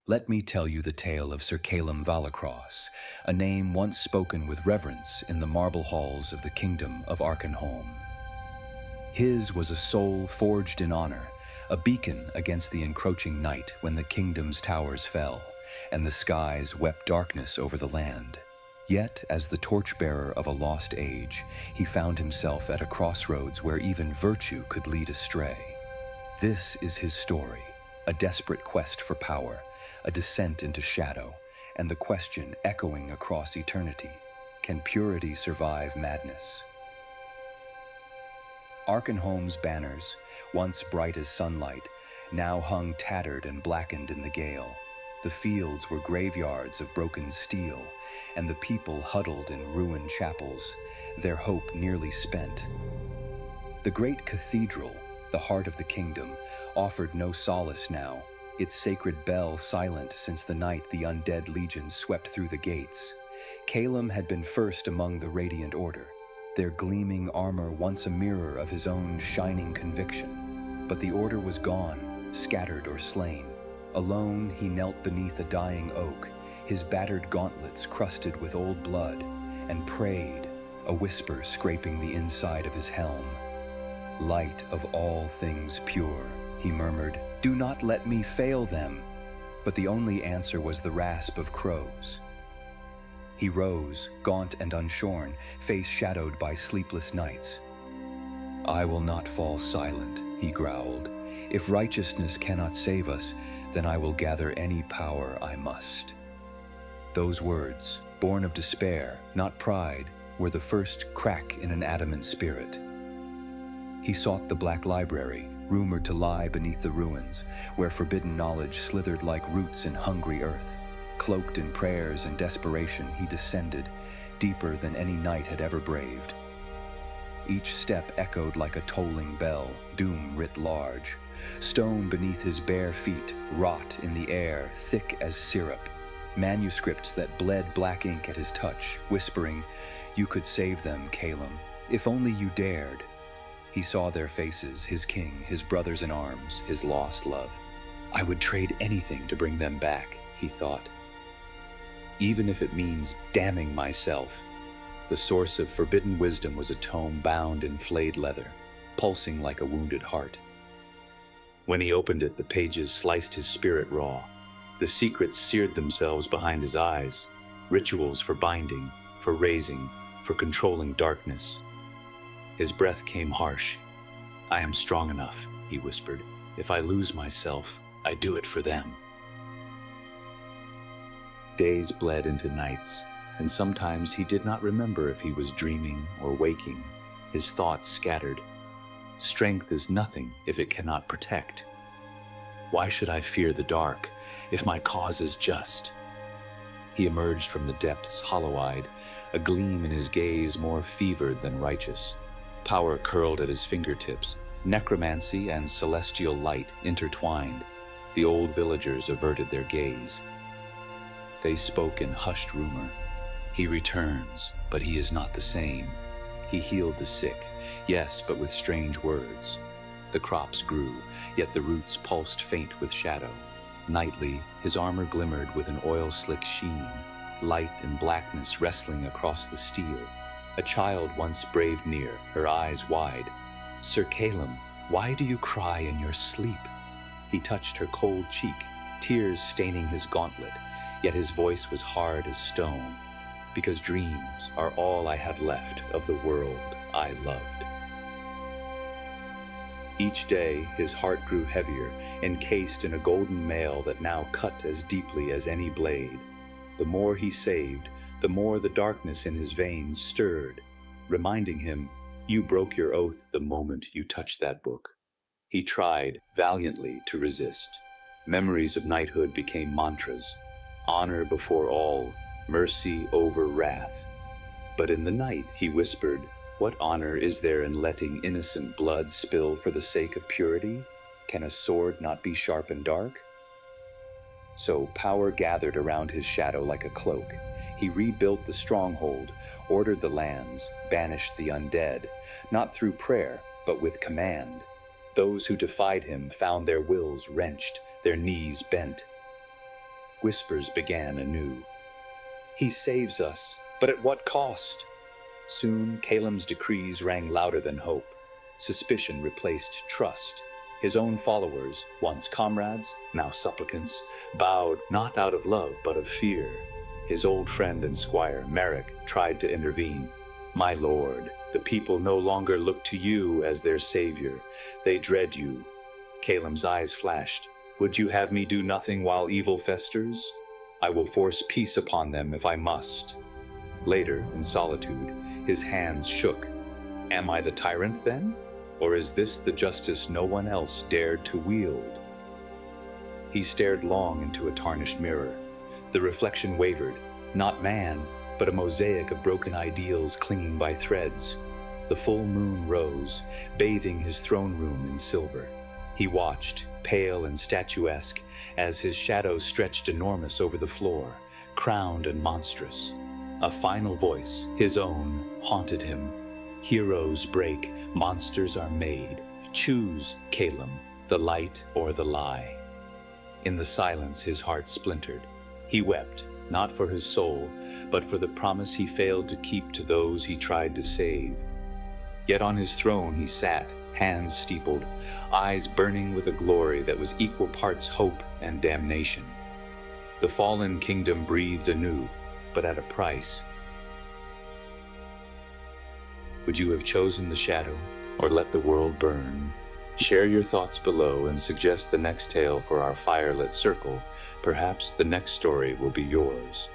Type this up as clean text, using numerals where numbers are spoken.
Let me tell you the tale of Sir Caelum Valecross, a name once spoken with reverence in the marble halls of the kingdom of Arkenholme. His was a soul forged in honor, a beacon against the encroaching night when the kingdom's towers fell, and the skies wept darkness over the land. Yet, as the torchbearer of a lost age, he found himself at a crossroads where even virtue could lead astray. This is his story, a desperate quest for power, a descent into shadow, and the question echoing across eternity: can purity survive madness? Arkenholme's banners, once bright as sunlight, now hung tattered and blackened in the gale. The fields were graveyards of broken steel, and the people huddled in ruined chapels, their hope nearly spent. The great cathedral, the heart of the kingdom, offered no solace now, its sacred bell silent since the night the undead legions swept through the gates. Caelum had been first among the radiant order, their gleaming armor once a mirror of his own shining conviction. But the order was gone, scattered or slain. Alone, he knelt beneath a dying oak, his battered gauntlets crusted with old blood, and prayed, a whisper scraping the inside of his helm. "Light of all things pure," he murmured, "do not let me fail them." But the only answer was the rasp of crows. He rose, gaunt and unshorn, face shadowed by sleepless nights. "I will not fall silent," he growled. "If righteousness cannot save us, then I will gather any power I must." Those words, born of despair, not pride, were the first crack in an adamant spirit. He sought the Black Library, rumored to lie beneath the ruins, where forbidden knowledge slithered like roots in hungry earth. Cloaked in prayers and desperation, he descended, deeper than any knight had ever braved. Each step echoed like a tolling bell, doom writ large. Stone beneath his bare feet, rot in the air, thick as syrup. Manuscripts that bled black ink at his touch, whispering, "You could save them, Caelum, if only you dared." He saw their faces, his king, his brothers in arms, his lost love. "I would trade anything to bring them back," he thought. "Even if it means damning myself." The source of forbidden wisdom was a tome bound in flayed leather, pulsing like a wounded heart. When he opened it, the pages sliced his spirit raw. The secrets seared themselves behind his eyes. Rituals for binding, for raising, for controlling darkness. His breath came harsh. "I am strong enough," he whispered. "If I lose myself, I do it for them." Days bled into nights, and sometimes he did not remember if he was dreaming or waking, his thoughts scattered. Strength is nothing if it cannot protect. Why should I fear the dark if my cause is just? He emerged from the depths hollow-eyed, a gleam in his gaze more fevered than righteous. Power curled at his fingertips, necromancy and celestial light intertwined. The old villagers averted their gaze. They spoke in hushed rumor. "He returns, but he is not the same. He healed the sick, yes, but with strange words." The crops grew, yet the roots pulsed faint with shadow. Nightly, his armor glimmered with an oil-slick sheen, light and blackness wrestling across the steel. A child once braved near, her eyes wide. "Sir Caelum, why do you cry in your sleep?" He touched her cold cheek, tears staining his gauntlet, yet his voice was hard as stone. "Because dreams are all I have left of the world I loved." Each day, his heart grew heavier, encased in a golden mail that now cut as deeply as any blade. The more he saved, the more the darkness in his veins stirred, reminding him, "You broke your oath the moment you touched that book." He tried valiantly to resist. Memories of knighthood became mantras. Honor before all, mercy over wrath. But in the night, he whispered, "What honor is there in letting innocent blood spill for the sake of purity? Can a sword not be sharp and dark?" So power gathered around his shadow like a cloak. He rebuilt the stronghold, ordered the lands, banished the undead, not through prayer, but with command. Those who defied him found their wills wrenched, their knees bent. Whispers began anew. He saves us, but at what cost? Soon Caelum's decrees rang louder than hope. Suspicion replaced trust. His own followers, once comrades, now supplicants, bowed not out of love but of fear. His old friend and squire, Merrick, tried to intervene. My lord, the people no longer look to you as their savior. They dread you. Caelum's eyes flashed. Would you have me do nothing while evil festers? I will force peace upon them if I must. Later, in solitude, his hands shook. Am I the tyrant then? Or is this the justice no one else dared to wield? He stared long into a tarnished mirror. The reflection wavered, not man, but a mosaic of broken ideals clinging by threads. The full moon rose, bathing his throne room in silver. He watched, pale and statuesque, as his shadow stretched enormous over the floor, crowned and monstrous. A final voice, his own, haunted him. Heroes break, monsters are made. Choose, Caelum, the light or the lie. In the silence, his heart splintered. He wept, not for his soul, but for the promise he failed to keep to those he tried to save. Yet on his throne he sat, hands steepled, eyes burning with a glory that was equal parts hope and damnation. The fallen kingdom breathed anew, but at a price. Would you have chosen the shadow, or let the world burn? Share your thoughts below and suggest the next tale for our firelit circle. Perhaps the next story will be yours.